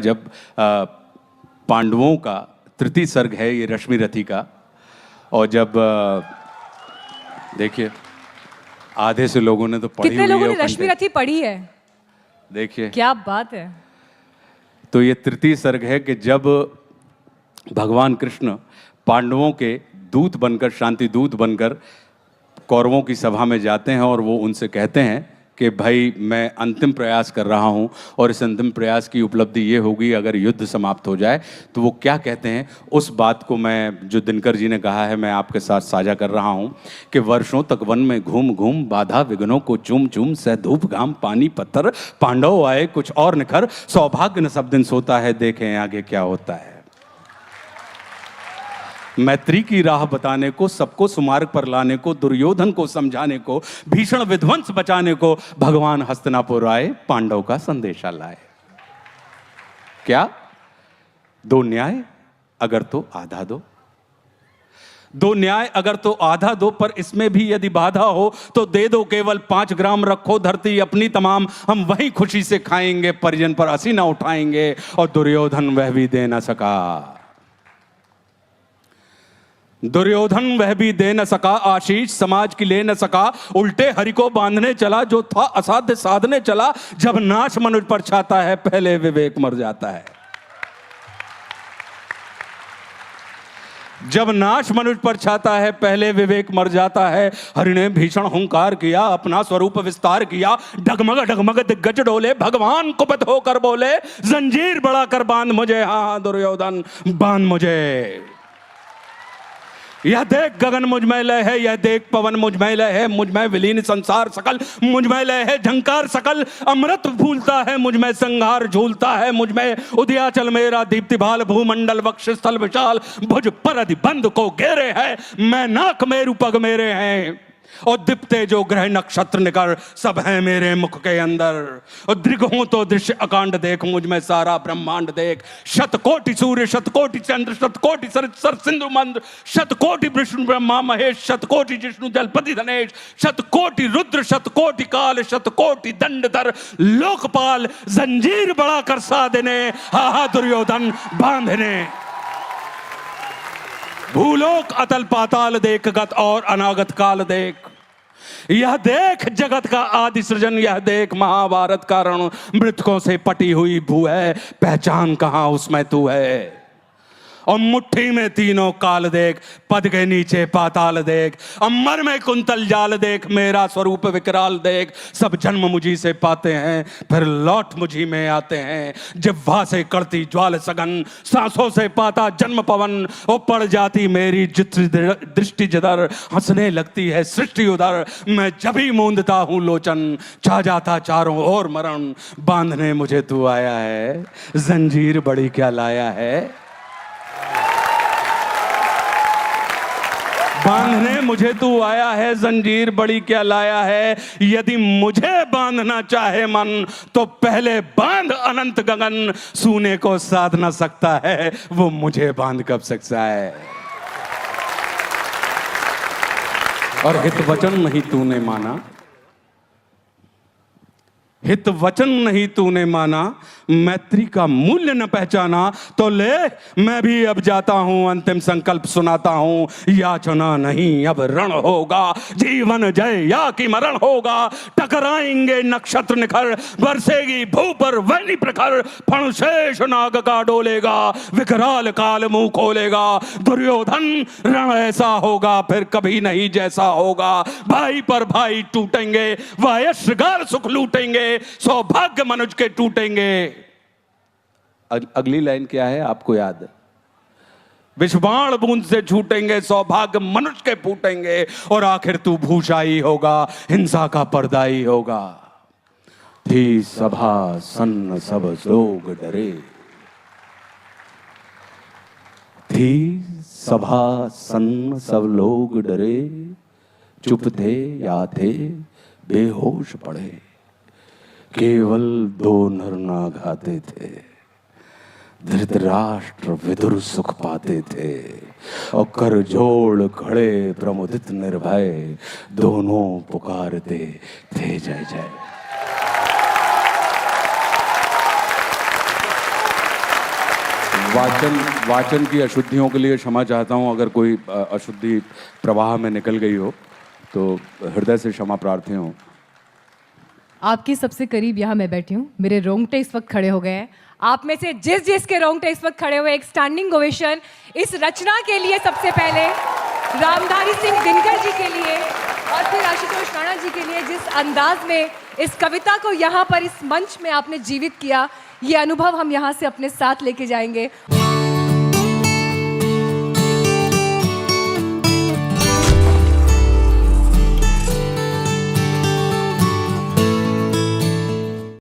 जब पांडवों का तृतीय सर्ग है ये रश्मि रथी का, और जब देखिए आधे से लोगों ने तो पढ़ी हुई है। कितने लोगों ने रश्मि रथी पढ़ी है? देखिए क्या बात है। तो ये तृतीय सर्ग है कि जब भगवान कृष्ण पांडवों के दूत बनकर, शांति दूत बनकर कौरवों की सभा में जाते हैं और वो उनसे कहते हैं कि भाई मैं अंतिम प्रयास कर रहा हूं और इस अंतिम प्रयास की उपलब्धि ये होगी अगर युद्ध समाप्त हो जाए। तो वो क्या कहते हैं, उस बात को मैं, जो दिनकर जी ने कहा है, मैं आपके साथ साझा कर रहा हूं कि वर्षों तक वन में घूम घूम बाधा विघ्नों को चूम चूम, सह धूप घाम पानी पत्थर, पांडव आए कुछ और निखर, सौभाग्य न सब दिन सोता है, देखें आगे क्या होता है। मैत्री की राह बताने को, सबको सुमार्ग पर लाने को, दुर्योधन को समझाने को, भीषण विध्वंस बचाने को भगवान हस्तिनापुर आए, पांडव का संदेशा लाए। क्या? दो न्याय अगर तो आधा दो, दो न्याय अगर तो आधा दो, पर इसमें भी यदि बाधा हो तो दे दो केवल 5 ग्राम, रखो धरती अपनी तमाम, हम वहीं खुशी से खाएंगे, परिजन पर हंसी ना उठाएंगे। और दुर्योधन वह भी दे न सका, दुर्योधन वह भी दे न सका, आशीष समाज की ले न सका, उल्टे हरि को बांधने चला, जो था असाध्य साधने चला। जब नाश मनुष्य पर छाता है, पहले विवेक मर जाता है। जब नाश मनुष्य पर छाता है, पहले विवेक मर जाता है। हरि ने भीषण हुंकार किया, अपना स्वरूप विस्तार किया, डगमग डगमग दिग्गज डोले, भगवान कुपित होकर बोले, जंजीर बढ़ाकर बांध मुझे, हाँ दुर्योधन बांध मुझे। यह देख गगन मुझ में लय है, यह देख पवन मुझ में लय है, मुझ में विलीन संसार सकल, मुझ में लय है झंकार सकल, अमृत फूलता है मुझ में, संहार झूलता है मुझ में, उदयाचल मेरा दीप्तिभाल, भूमंडल वक्षस्थल विशाल, भुज पर अधिबंध को घेरे है, मैं नाक मेरु पग मेरे हैं, और दीप्ते जो ग्रह नक्षत्र निकर, सब है मेरे मुख के अंदर। और दृग हूं तो दृश्य अकांड देख, मुझ में सारा ब्रह्मांड देख, शतकोटि सूर्य शतकोटि चंद्र शतकोटि सर सिंधु मंद्र, शतकोटि विष्णु ब्रह्मा महेश, शतकोटि जिष्णु जलपति धनेश, शतकोटि रुद्र शतकोटि काल, शतकोटि दंडधर लोकपाल, जंजीर बढ़ा कर साधने, हा हा दुर्योधन बांधने। भूलोक अतल पाताल देख, गत और अनागत काल देख, यह देख जगत का आदि सृजन, यह देख महाभारत का रण, मृतकों से पटी हुई भू है, पहचान कहां उसमें तू है। और मुट्ठी में तीनों काल देख, पद के नीचे पाताल देख, अमर में कुंतल जाल देख, मेरा स्वरूप विकराल देख, सब जन्म मुझी से पाते हैं, फिर लौट मुझी में आते हैं। जिह्वा से करती ज्वाल सघन, सांसों से पाता जन्म पवन, ओ पड़ जाती मेरी दृष्टि जिधर, हंसने लगती है सृष्टि उधर, मैं जब ही मूंदता हूं लोचन, छा जाता चारों ओर मरण। बांधने मुझे तू आया है, जंजीर बड़ी क्या लाया है, बांधने मुझे तू आया है, जंजीर बड़ी क्या लाया है। यदि मुझे बांधना चाहे मन, तो पहले बांध अनंत गगन, सूने को साध ना सकता है, वो मुझे बांध कब सकता है। और हित वचन नहीं तूने माना, हित वचन नहीं तूने माना, मैत्री का मूल्य न पहचाना, तो ले मैं भी अब जाता हूं, अंतिम संकल्प सुनाता हूं, याचना नहीं अब रण होगा, जीवन जय या कि मरण होगा। टकराएंगे नक्षत्र निखर, बरसेगी भू पर वैनी प्रखर, फणशेष नाग का डोलेगा, विकराल काल मुंह खोलेगा। दुर्योधन रण ऐसा होगा फिर कभी नहीं जैसा होगा, भाई पर भाई टूटेंगे, वायश्रगार सुख लूटेंगे, सौभाग्य मनुष्य के टूटेंगे। अगली लाइन क्या है आपको याद है? विषबाण बूंद से छूटेंगे, सौभाग्य मनुष्य के फूटेंगे, और आखिर तू भूषाई होगा, हिंसा का पर्दाई होगा। थी सभा सन्न सब लोग डरे, थी सभा सन्न सब लोग डरे, चुप थे या थे बेहोश पड़े, केवल 2 नर नाग आते थे, धृतराष्ट्र विदुर सुख पाते थे, और कर जोड़ खड़े प्रमुदित निर्भय, दोनों पुकारते थे जय जय। वाचन की अशुद्धियों के लिए क्षमा चाहता हूं। अगर कोई अशुद्धि प्रवाह में निकल गई हो तो हृदय से क्षमा प्रार्थी हूं। आपके सबसे करीब यहाँ मैं बैठी हूँ, मेरे रोंगटे इस वक्त खड़े हो गए हैं। आप में से जिस जिस के रोंगटे इस वक्त खड़े हुए, एक स्टैंडिंग ओवेशन इस रचना के लिए सबसे पहले, रामधारी सिंह दिनकर जी के लिए और फिर आशुतोष राणा जी के लिए, जिस अंदाज में इस कविता को यहाँ पर इस मंच में आपने जीवित किया, ये अनुभव हम यहाँ से अपने साथ लेके जाएंगे।